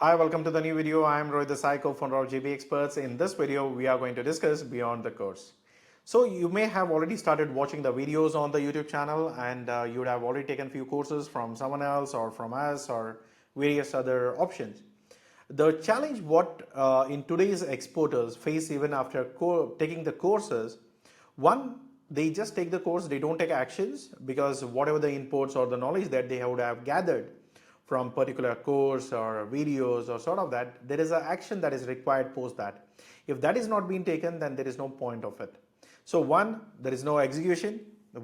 Hi, welcome to the new video. I am Rohit, the Desai, founder of JB Experts. In this video, we are going to discuss beyond the course. So you may have already started watching the videos on the YouTube channel and you would have already taken few courses from someone else or from us or various other options. The challenge what in today's exporters face even after taking the courses, one, they just take the course, they don't take actions because whatever the inputs or the knowledge that they would have gathered from particular course or videos or sort of that, there is an action that is required post that. If that is not being taken, then there is no point of it. So one, there is no execution.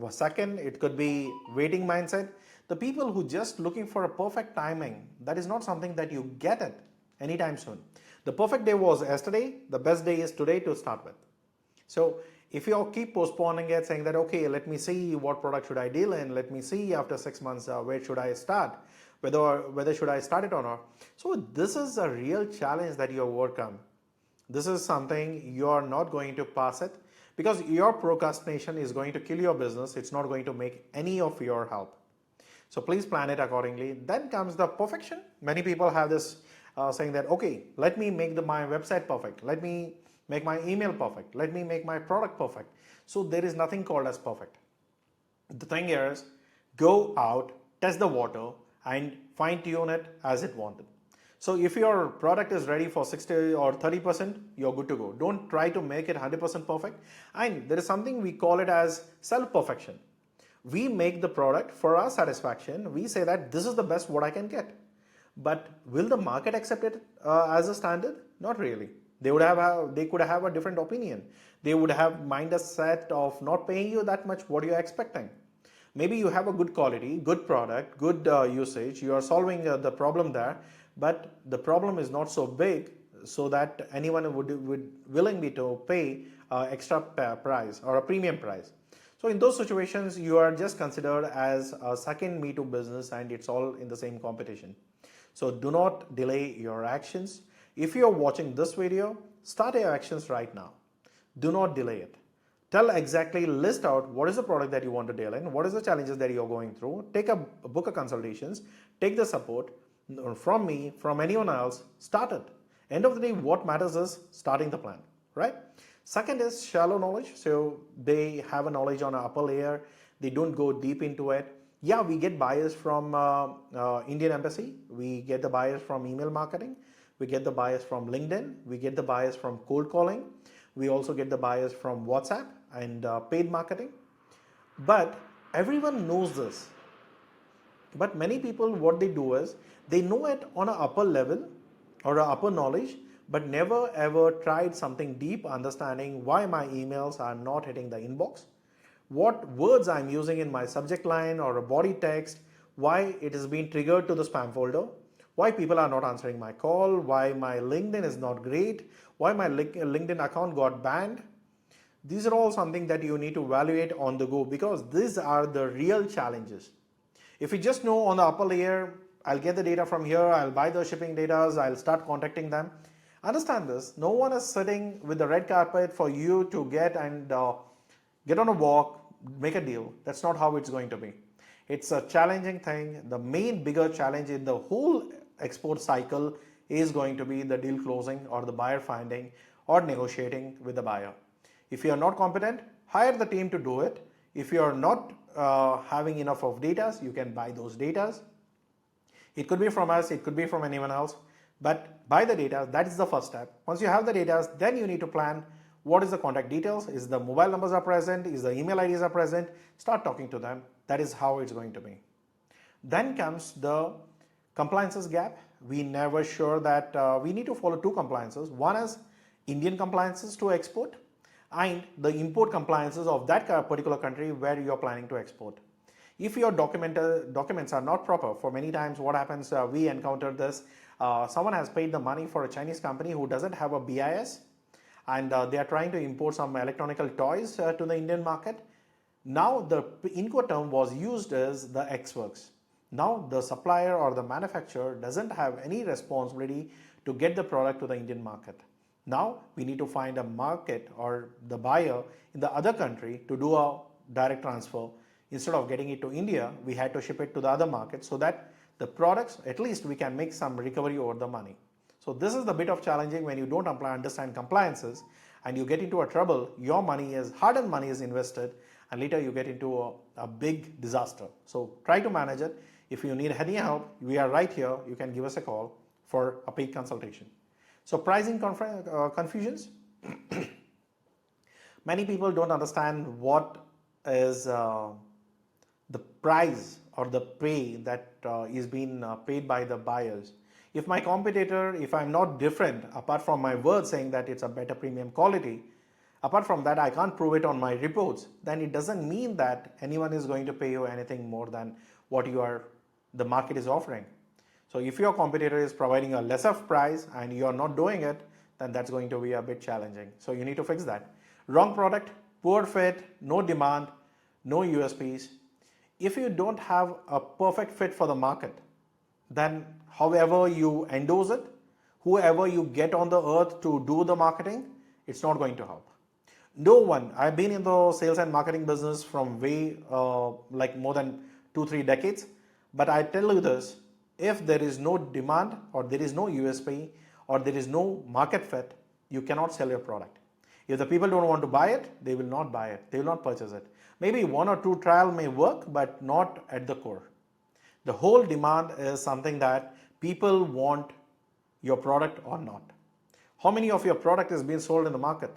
Second, it could be waiting mindset. The people who just looking for a perfect timing, that is not something that you get it anytime soon. The perfect day was yesterday, the best day is today to start with. So if you keep postponing it, saying that, okay, let me see what product should I deal in, let me see after 6 months where should I start, whether should I start it or not. So this is a real challenge that you overcome. This is something you are not going to pass it because your procrastination is going to kill your business. It's not going to make any of your help. So please plan it accordingly. Then comes the perfection. Many people have this saying that, okay, let me make my website perfect. Let me make my email perfect. Let me make my product perfect. So there is nothing called as perfect. The thing is, go out, test the water and fine tune it as it wanted. So if your product is ready for 60 or 30%, you're good to go. Don't try to make it 100% perfect. And there is something we call it as self-perfection. We make the product for our satisfaction. We say that this is the best what I can get. But will the market accept it as a standard? Not really. They could have a different opinion. They would have mindset of not paying you that much what you're expecting. Maybe you have a good quality, good product, good usage. You are solving the problem there, but the problem is not so big so that anyone would willing be to pay extra price or a premium price. So in those situations, you are just considered as a second Me Too business and it's all in the same competition. So do not delay your actions. If you are watching this video, start your actions right now. Do not delay it. Tell exactly, list out what is the product that you want to deal in, what is the challenges that you're going through, take a book of consultations, take the support from me, from anyone else, start it. End of the day, what matters is starting the plan, right? Second is shallow knowledge. So they have a knowledge on an upper layer. They don't go deep into it. Yeah, we get buyers from Indian Embassy. We get the buyers from email marketing. We get the buyers from LinkedIn. We get the buyers from cold calling. We also get the buyers from WhatsApp and paid marketing. But everyone knows this. But many people, what they do is, they know it on an upper level or an upper knowledge, but never ever tried something deep understanding why my emails are not hitting the inbox, what words I'm using in my subject line or a body text, why it is being triggered to the spam folder, why people are not answering my call, why my LinkedIn is not great, why my LinkedIn account got banned. These are all something that you need to evaluate on the go because these are the real challenges. If you just know on the upper layer, I'll get the data from here, I'll buy the shipping data, I'll start contacting them. Understand this, no one is sitting with the red carpet for you to get on a walk, make a deal. That's not how it's going to be. It's a challenging thing. The main bigger challenge in the whole export cycle is going to be the deal closing or the buyer finding or negotiating with the buyer. If you are not competent, hire the team to do it. If you are not having enough of data, you can buy those data. It could be from us, it could be from anyone else, but buy the data. That is the first step. Once you have the data, then you need to plan what is the contact details, is the mobile numbers are present, is the email IDs are present, start talking to them. That is how it's going to be. Then comes the compliances gap. We never sure that we need to follow two compliances. One is Indian compliances to export and the import compliances of that particular country where you're planning to export. If your documents are not proper, for many times what happens, we encounter this, someone has paid the money for a Chinese company who doesn't have a BIS and they are trying to import some electronical toys to the Indian market. Now the Incoterm was used as the X-Works. Now the supplier or the manufacturer doesn't have any responsibility to get the product to the Indian market. Now we need to find a market or the buyer in the other country to do a direct transfer. Instead of getting it to India, we had to ship it to the other market so that the products, at least we can make some recovery over the money. So this is the bit of challenging when you don't understand compliances and you get into a trouble. Your money is hard-earned money is invested, and later you get into a big disaster. So try to manage it. If you need any help, we are right here. You can give us a call for a paid consultation. So pricing confusions. Many people don't understand what is the price or the pay that is being paid by the buyers. If my competitor, if I'm not different, apart from my word saying that it's a better premium quality, apart from that I can't prove it on my reports, then it doesn't mean that anyone is going to pay you anything more than what the market is offering. So if your competitor is providing a lesser price and you are not doing it, then that's going to be a bit challenging. So you need to fix that. Wrong product, poor fit, no demand, no USPs. If you don't have a perfect fit for the market, then however you endorse it, whoever you get on the earth to do the marketing, it's not going to help. No one, I've been in the sales and marketing business from way like more than 2-3 decades, but I tell you this, if there is no demand or there is no USP or there is no market fit, you cannot sell your product. If the people don't want to buy it, they will not buy it, they will not purchase it. Maybe 1 or 2 trial may work, but not at the core. The whole demand is something that people want your product or not. How many of your product is being sold in the market?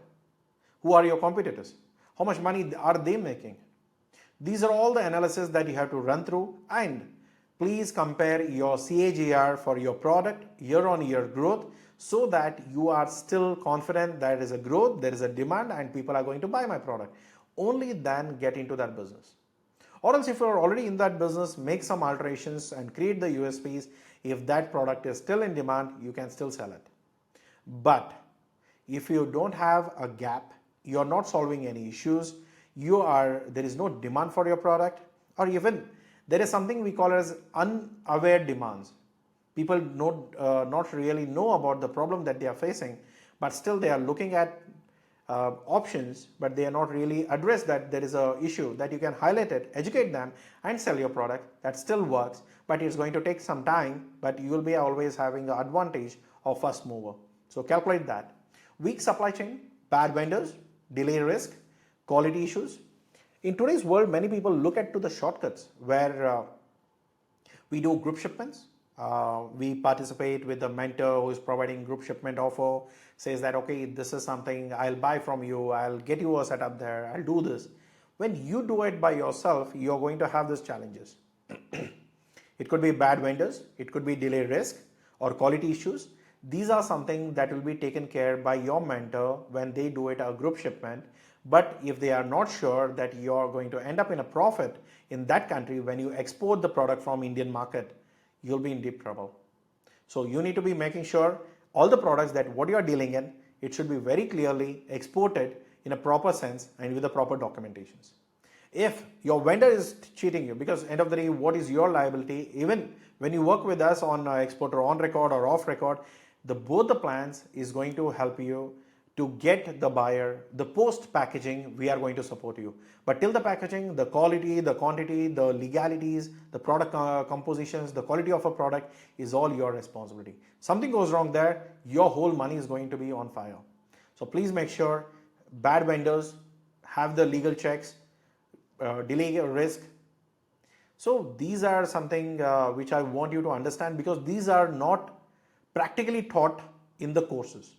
Who are your competitors? How much money are they making? These are all the analysis that you have to run through, and please compare your CAGR for your product year-on-year growth so that you are still confident there is a growth, there is a demand, and people are going to buy my product. Only then get into that business. Or else if you are already in that business, make some alterations and create the USPs. If that product is still in demand, you can still sell it. But if you don't have a gap, you are not solving any issues, there is no demand for your product, or even there is something we call as unaware demands. People not really know about the problem that they are facing, but still they are looking at options, but they are not really addressed that there is a issue, that you can highlight it, educate them, and sell your product. That still works, but it's going to take some time, but you will be always having the advantage of first mover. So calculate that. Weak supply chain, bad vendors, delay risk, quality issues. In today's world, many people look at to the shortcuts where we do group shipments. We participate with the mentor who is providing group shipment offer, says that, okay, this is something I'll buy from you, I'll get you a setup there, I'll do this. When you do it by yourself, you're going to have these challenges. It could be bad vendors, it could be delay risk or quality issues. These are something that will be taken care by your mentor when they do it a group shipment. But if they are not sure that you're going to end up in a profit in that country when you export the product from Indian market, you'll be in deep trouble. So you need to be making sure all the products that what you are dealing in, it should be very clearly exported in a proper sense and with the proper documentations. If your vendor is cheating you, because end of the day, what is your liability? Even when you work with us on exporter on record or off record, both the plans is going to help you to get the buyer. The post packaging, we are going to support you. But till the packaging, the quality, the quantity, the legalities, the product compositions, the quality of a product is all your responsibility. Something goes wrong there, your whole money is going to be on fire. So please make sure bad vendors have the legal checks, delay risk. So these are something which I want you to understand, because these are not practically taught in the courses.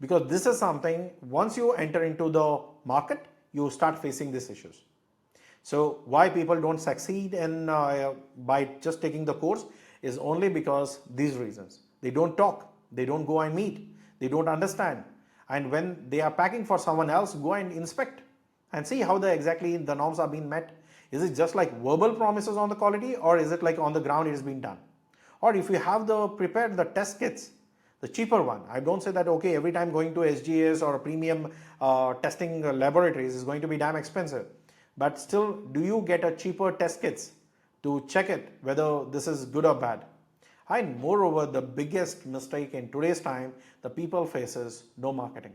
Because this is something, once you enter into the market, you start facing these issues. So why people don't succeed in by just taking the course is only because these reasons. They don't talk, they don't go and meet, they don't understand. And when they are packing for someone else, go and inspect and see how exactly the norms are being met. Is it just like verbal promises on the quality, or is it like on the ground it is being done? Or if you have prepared the test kits, the cheaper one. I don't say that, okay, every time going to SGS or premium testing laboratories is going to be damn expensive. But still, do you get a cheaper test kits to check it whether this is good or bad? And moreover, the biggest mistake in today's time, the people faces no marketing.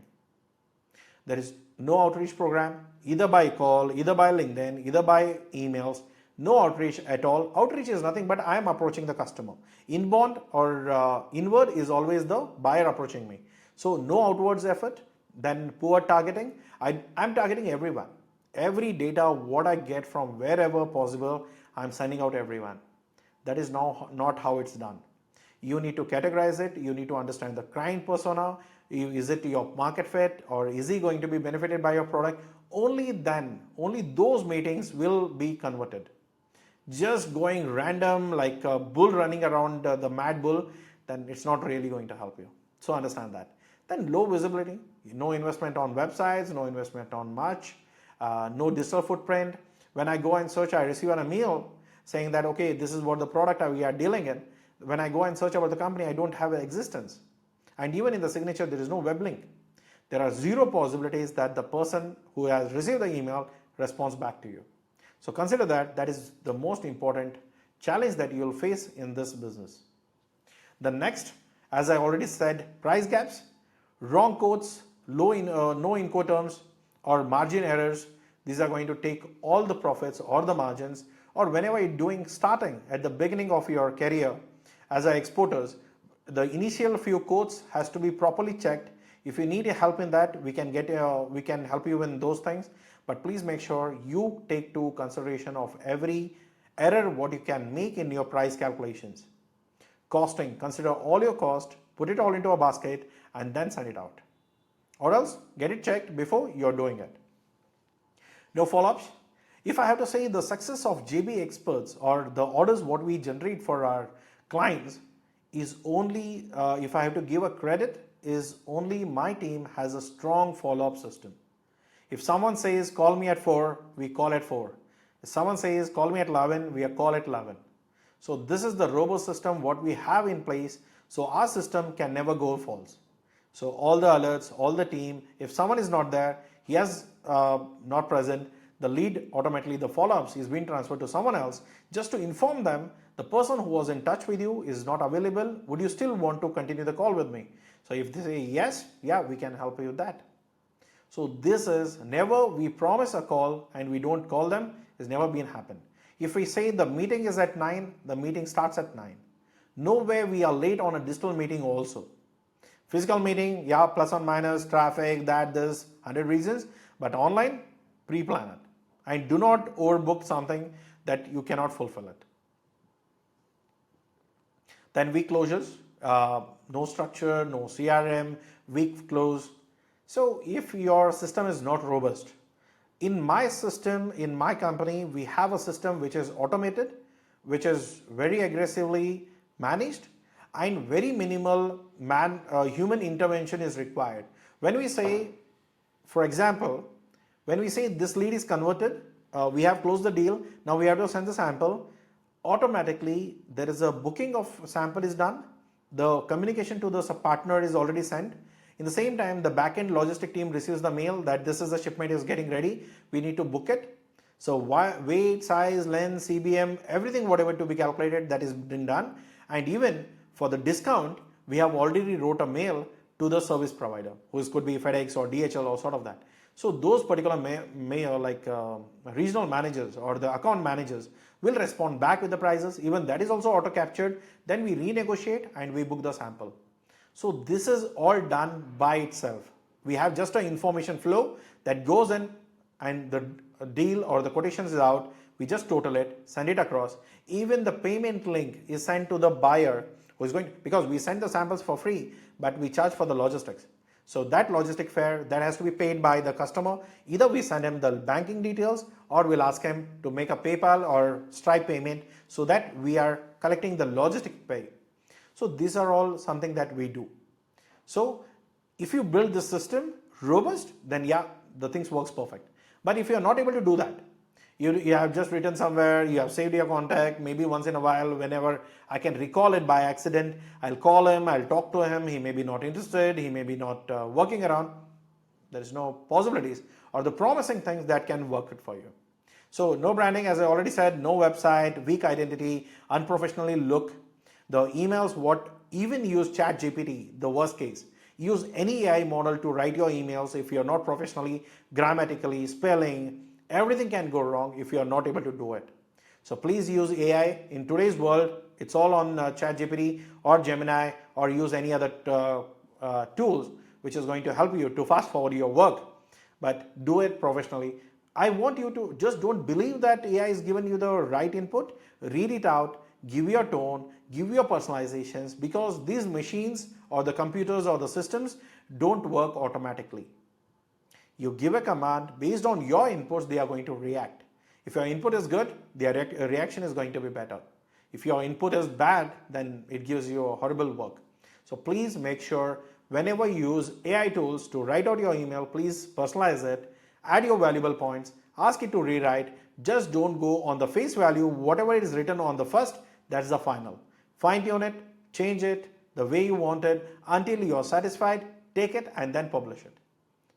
There is no outreach program, either by call, either by LinkedIn, either by emails, No outreach at all. Outreach is nothing but I am approaching the customer. Inbound or inward is always the buyer approaching me. So no outwards effort, then poor targeting. I'm targeting everyone. Every data, what I get from wherever possible, I'm sending out everyone. That is now not how it's done. You need to categorize it. You need to understand the client persona. Is it your market fit, or is he going to be benefited by your product? Only then, only those meetings will be converted. Just going random like a bull running around the mad bull, then it's not really going to help you. So understand that. Then low visibility, no investment on websites, no investment on much, no digital footprint. When I go and search, I receive an email saying that, okay, this is what the product we are dealing in. When I go and search about the company, I don't have an existence. And even in the signature, there is no web link. There are zero possibilities that the person who has received the email responds back to you. So consider that is the most important challenge that you will face in this business. The next, as I already said, price gaps, wrong quotes, no Incoterms or margin errors. These are going to take all the profits or the margins, or whenever you're starting at the beginning of your career as an exporters, the initial few quotes has to be properly checked. If you need help in that, we can help you in those things. But please make sure you take to consideration of every error what you can make in your price calculations. Costing, consider all your cost, put it all into a basket and then send it out. Or else get it checked before you're doing it. No follow-ups. If I have to say the success of JB Experts or the orders what we generate for our clients is only, if I have to give a credit, is only my team has a strong follow-up system. If someone says call me at 4, we call at 4. If someone says call me at 11, we call at 11. So this is the robust system what we have in place, so our system can never go false. So all the alerts, all the team, if someone is not there, he has not present, the lead automatically, the follow-ups is being transferred to someone else just to inform them the person who was in touch with you is not available. Would you still want to continue the call with me? So if they say yes, yeah, we can help you with that. So this is never we promise a call and we don't call them, has never been happened. If we say the meeting is at 9, the meeting starts at 9. Nowhere we are late on a digital meeting also. Physical meeting, yeah, plus or minus, traffic, this, 100 reasons, but online, pre-plan it. And do not overbook something that you cannot fulfill it. Then week closures, no structure, no CRM, week close. So if your system is not robust, in my system, in my company, we have a system which is automated, which is very aggressively managed, and very minimal human intervention is required. When we say, for example, when we say this lead is converted, we have closed the deal, now we have to send the sample, automatically there is a booking of sample is done, the communication to the partner is already sent. In the same time, the backend logistic team receives the mail that this is the shipment is getting ready, we need to book it. So weight, size, length, CBM, everything whatever to be calculated, that is been done. And even for the discount, we have already wrote a mail to the service provider, who could be FedEx or DHL or sort of that. So those particular regional managers or the account managers will respond back with the prices. Even that is also auto captured. Then we renegotiate and we book the sample. So this is all done by itself. We have just an information flow that goes in and the deal or the quotations is out. We just total it, send it across. Even the payment link is sent to the buyer who is going, because we send the samples for free, but we charge for the logistics. So that logistic fare that has to be paid by the customer. Either we send him the banking details or we'll ask him to make a PayPal or Stripe payment so that we are collecting the logistic pay. So these are all something that we do. So if you build this system robust, then yeah, the things works perfect. But if you are not able to do that, you have just written somewhere, you have saved your contact, maybe once in a while, whenever I can recall it by accident, I'll call him, I'll talk to him, he may be not interested, he may be not working around. There is no possibilities or the promising things that can work it for you. So no branding, as I already said, no website, weak identity, unprofessionally look. The emails, what even use ChatGPT, the worst case. Use any AI model to write your emails if you're not professionally, grammatically, spelling, everything can go wrong if you are not able to do it. So please use AI in today's world. It's all on ChatGPT or Gemini, or use any other tools which is going to help you to fast forward your work. But do it professionally. I want you to just don't believe that AI is giving you the right input. Read it out, give your tone, give your personalizations, because these machines or the computers or the systems don't work automatically. You give a command, based on your inputs, they are going to react. If your input is good, their reaction is going to be better. If your input is bad, then it gives you a horrible work. So please make sure whenever you use AI tools to write out your email, please personalize it, add your valuable points, ask it to rewrite. Just don't go on the face value. Whatever is written on the first, that's the final. Fine tune it, change it the way you want it until you're satisfied, take it and then publish it.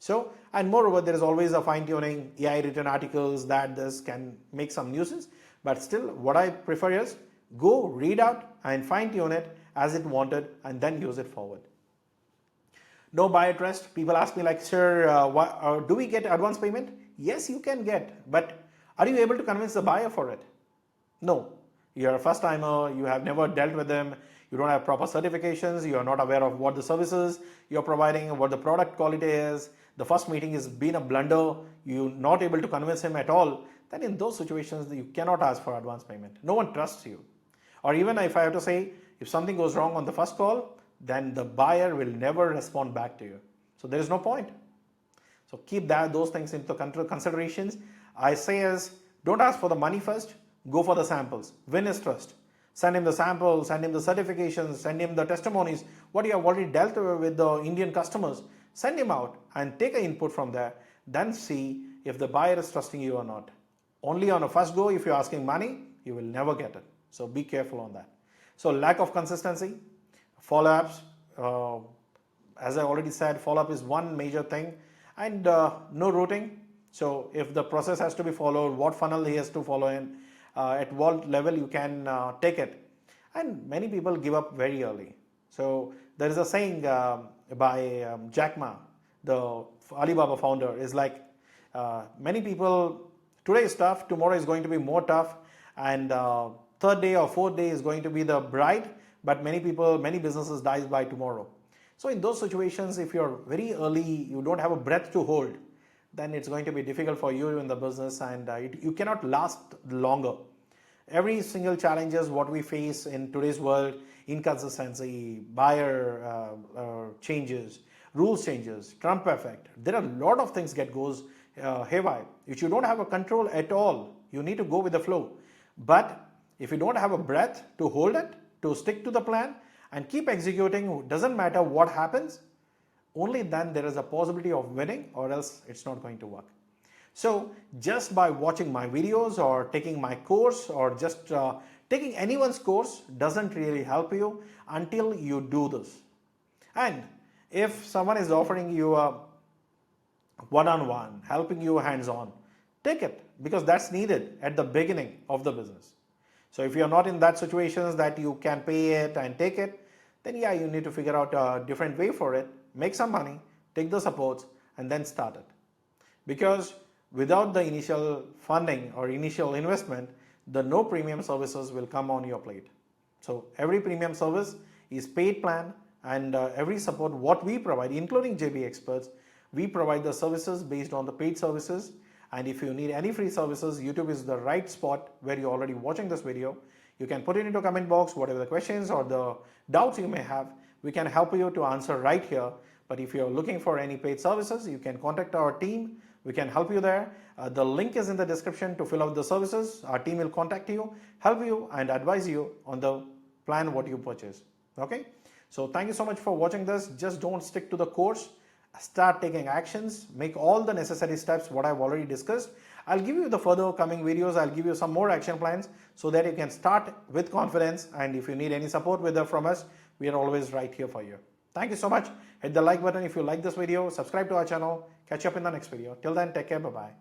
So, and moreover, there is always a fine tuning. AI written articles that this can make some nuisance, but still what I prefer is go read out and fine tune it as it wanted and then use it forward. No buyer trust. People ask me like, sir, do we get advance payment? Yes, you can get, but are you able to convince the buyer for it? No. You're a first timer, you have never dealt with them, you don't have proper certifications, you are not aware of what the services you're providing, what the product quality is, the first meeting has been a blunder, you're not able to convince him at all, then in those situations you cannot ask for advance payment. No one trusts you. Or even if I have to say, if something goes wrong on the first call, then the buyer will never respond back to you. So there is no point. So keep those things into considerations. I say is, don't ask for the money first, go for the samples. Win his trust. Send him the samples, send him the certifications, send him the testimonies, what you have already dealt with the Indian customers. Send him out and take an input from there. Then see if the buyer is trusting you or not. Only on a first go, if you're asking money, you will never get it. So be careful on that. So lack of consistency, follow-ups. As I already said, follow-up is one major thing, and no routing. So if the process has to be followed, what funnel he has to follow in, at what level you can take it. And many people give up very early. So there is a saying by Jack Ma, the Alibaba founder, is like, many people, today is tough, tomorrow is going to be more tough, and third day or fourth day is going to be the bride, but many businesses dies by tomorrow. So in those situations, if you're very early, you don't have a breath to hold, then it's going to be difficult for you in the business, and you cannot last longer. Every single challenges what we face in today's world, inconsistency, buyer changes, rules changes, Trump effect. There are a lot of things goes haywire. If you don't have a control at all, you need to go with the flow. But if you don't have a breath to hold it, to stick to the plan and keep executing, doesn't matter what happens, only then there is a possibility of winning, or else it's not going to work. So just by watching my videos or taking my course, or just taking anyone's course doesn't really help you until you do this. And if someone is offering you a one-on-one, helping you hands-on, take it, because that's needed at the beginning of the business. So if you're not in that situations that you can pay it and take it, then yeah, you need to figure out a different way for it, make some money, take the supports, and then start it. Because without the initial funding or initial investment, the no premium services will come on your plate. So every premium service is paid plan, and every support what we provide, including JB Experts, we provide the services based on the paid services. And if you need any free services, YouTube is the right spot where you're already watching this video. You can put it into comment box, whatever the questions or the doubts you may have, we can help you to answer right here. But if you're looking for any paid services, you can contact our team. We can help you there. The link is in the description to fill out the services. Our team will contact you, help you, and advise you on the plan what you purchase. Okay? So thank you so much for watching this. Just don't stick to the course. Start taking actions. Make all the necessary steps what I've already discussed. I'll give you the further coming videos. I'll give you some more action plans so that you can start with confidence. And if you need any support from us, we are always right here for you. Thank you so much. Hit the like button if you like this video. Subscribe to our channel. Catch you up in the next video. Till then, take care. Bye-bye.